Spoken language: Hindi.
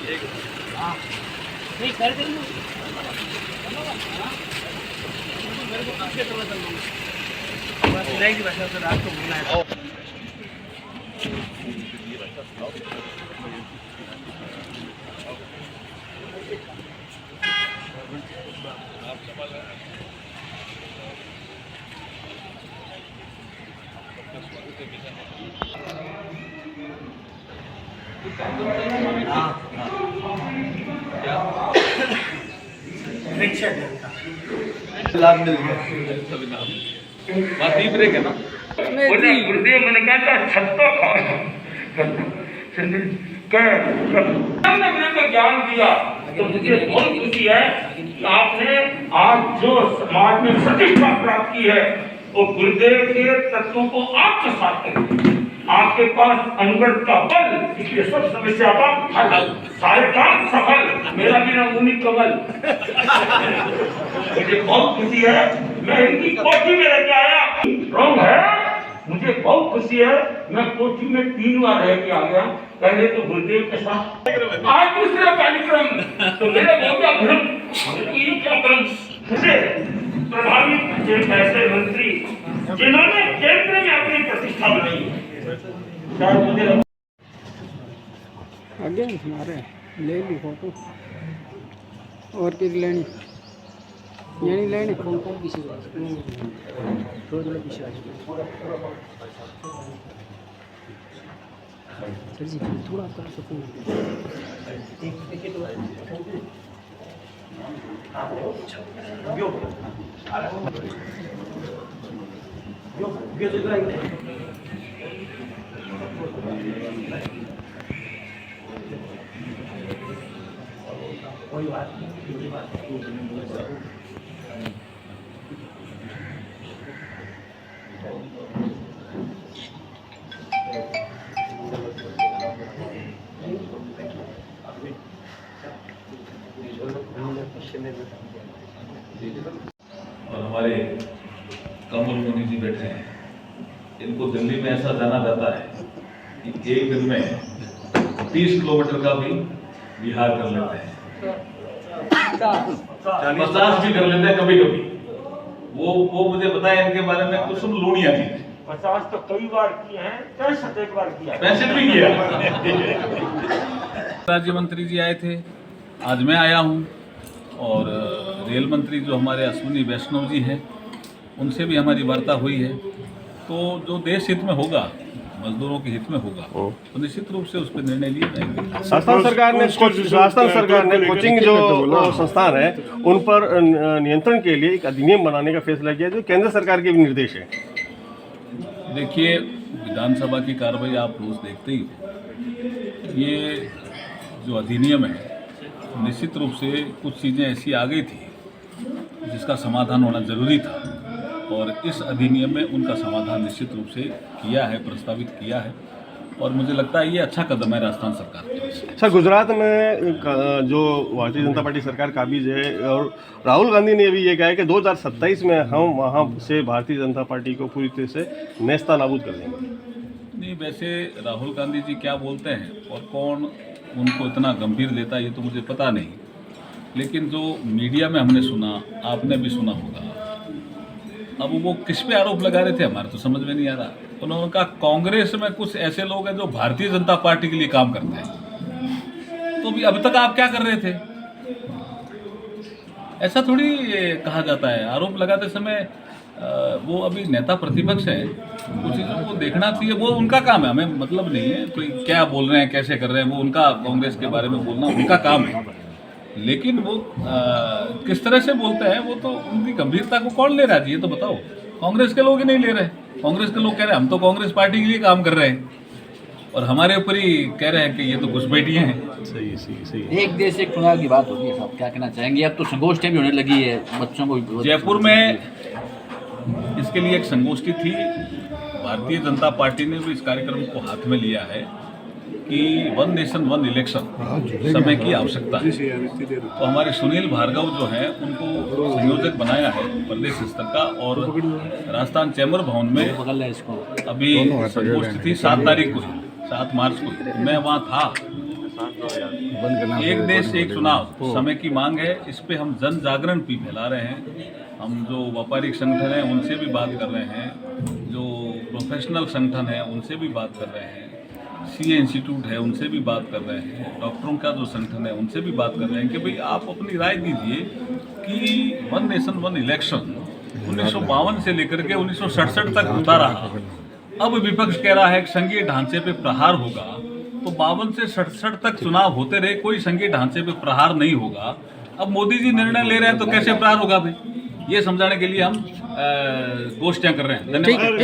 नहीं कर देंगे मेरे को आपके थोड़ा चलना बस इलाही की भाषा से रात को बोलना है। लाभ मिल गया बात डीप ब्रेक है ना। बोले गुरुदेव मैंने क्या कहा छत्ता हमने मेरे को ज्ञान दिया तो मुझे बहुत खुशी है कि आपने आज जो समाज में प्रतिष्ठा प्राप्त की है वो गुरुदेव के तत्वों को आत्मसात करके आपके पास अनुगत का बल इसलिए सब समस्या का हल सारे काम सफल मेरा भी नमूनी कमल मुझे बहुत खुशी है मैं इनकी कोठी में रह के आया रॉन्ग है मुझे बहुत खुशी है मैं कोठी में 3 बार रह के आ गया पहले तो गुरुदेव के साथ आज दूसरा कार्यक्रम तो मेरे बहुत भ्रम ये क्या क्रम मुझे प्रभावित एक ऐसे मंत्री जिन्होंने केंद्र में अपनी प्रतिष्ठा बनाई है आगे हमारे ले ली फोटो और किस लेनी यानी लेनी कौन कौन किसी सर जी थोड़ा कर सकूँ और हमारे कमल मुनि जी बैठे हैं इनको दिल्ली में ऐसा जाना जाता है कि एक दिन में 30 किलोमीटर का भी बिहार कर लेते हैं 50 भी कर लेते हैं कभी कभी वो मुझे बताया इनके बारे में कुछ लूणिया थी 50 तो कई बार किए हैं 65 एक बार किया 65 भी किया। राज्य मंत्री जी आए थे आज मैं आया हूँ और रेल मंत्री जो हमारे अश्विनी वैष्णव जी हैं उनसे भी हमारी वार्ता हुई है तो जो देश हित में होगा मजदूरों के हित में होगा तो निश्चित रूप से उस पर निर्णय लिए जाएंगे। राजस्थान सरकार ने कोचिंग जो संस्थान है उन पर नियंत्रण के लिए एक अधिनियम बनाने का फैसला किया जो केंद्र सरकार के भी निर्देश है। देखिए विधानसभा की कार्रवाई आप रोज देखते ही हो ये जो अधिनियम है निश्चित रूप से कुछ चीज़ें ऐसी आ गई थी जिसका समाधान होना जरूरी था और इस अधिनियम में उनका समाधान निश्चित रूप से किया है प्रस्तावित किया है और मुझे लगता है ये अच्छा कदम है राजस्थान सरकार का। सर गुजरात में जो भारतीय जनता पार्टी सरकार काबिज है और राहुल गांधी ने भी ये कहा है कि 2027 में हम वहाँ से भारतीय जनता पार्टी को पूरी तरह से नेस्ता नाबूद कर देंगे। नहीं वैसे राहुल गांधी जी क्या बोलते हैं और कौन उनको इतना गंभीर लेता है ये तो मुझे पता नहीं लेकिन जो मीडिया में हमने सुना आपने भी सुना होगा अब वो किस पे आरोप लगा रहे थे हमारे तो समझ में नहीं आ रहा। उन्होंने कहा कांग्रेस में कुछ ऐसे लोग हैं जो भारतीय जनता पार्टी के लिए काम करते हैं तो भी अभी तक आप क्या कर रहे थे ऐसा थोड़ी कहा जाता है। आरोप लगाते समय वो अभी नेता प्रतिपक्ष है कुछ चीज़ों को देखना चाहिए वो उनका काम है हमें मतलब नहीं है कोई क्या बोल रहे हैं कैसे कर रहे हैं वो उनका कांग्रेस के बारे में बोलना उनका काम है लेकिन वो किस तरह से बोलते हैं वो तो उनकी गंभीरता को कौन ले रहा है ये तो बताओ। कांग्रेस के लोग ही नहीं ले रहे कांग्रेस के लोग कह रहे हैं हम तो कांग्रेस पार्टी के लिए काम कर रहे हैं और हमारे ऊपर ही कह रहे हैं कि ये तो घुसपैठिए हैं। सही एक देश एक चुनाव की बात होगी साहब क्या कहना चाहेंगे अब तो संगोष्ठियाँ भी होने लगी है बच्चों को जयपुर में इसके लिए एक संगोष्ठी थी भारतीय जनता पार्टी ने भी इस कार्यक्रम को हाथ में लिया है कि 1 नेशन 1 इलेक्शन समय की आवश्यकता है तो हमारे सुनील भार्गव जो हैं उनको संयोजक बनाया है प्रदेश स्तर का और राजस्थान चैम्बर भवन में अभी संगोष्ठी थी 7 तारीख को 7 मार्च को मैं वहाँ था एक देश एक चुनाव समय की मांग है, इस पे हम जन जागरण भी फैला रहे हैं। हम जो व्यापारिक संगठन है उनसे भी बात कर रहे हैं, जो प्रोफेशनल संगठन है उनसे भी बात कर रहे हैं, सीए इंस्टीट्यूट है उनसे भी बात कर रहे हैं, डॉक्टरों का जो संगठन है उनसे भी बात कर रहे हैं कि भाई आप अपनी राय दीजिए कि वन नेशन वन इलेक्शन 1952 से लेकर के 1967 तक होता रहा। अब विपक्ष कह रहा है कि संघीय ढांचे पे प्रहार होगा, तो 52 से 67 तक चुनाव होते रहे, कोई संघीय ढांचे पे प्रहार नहीं होगा। अब मोदी जी निर्णय ले रहे हैं तो कैसे प्रहार होगा भाई? ये समझाने के लिए हम गोष्ठियां कर रहे हैं। धन्यवाद।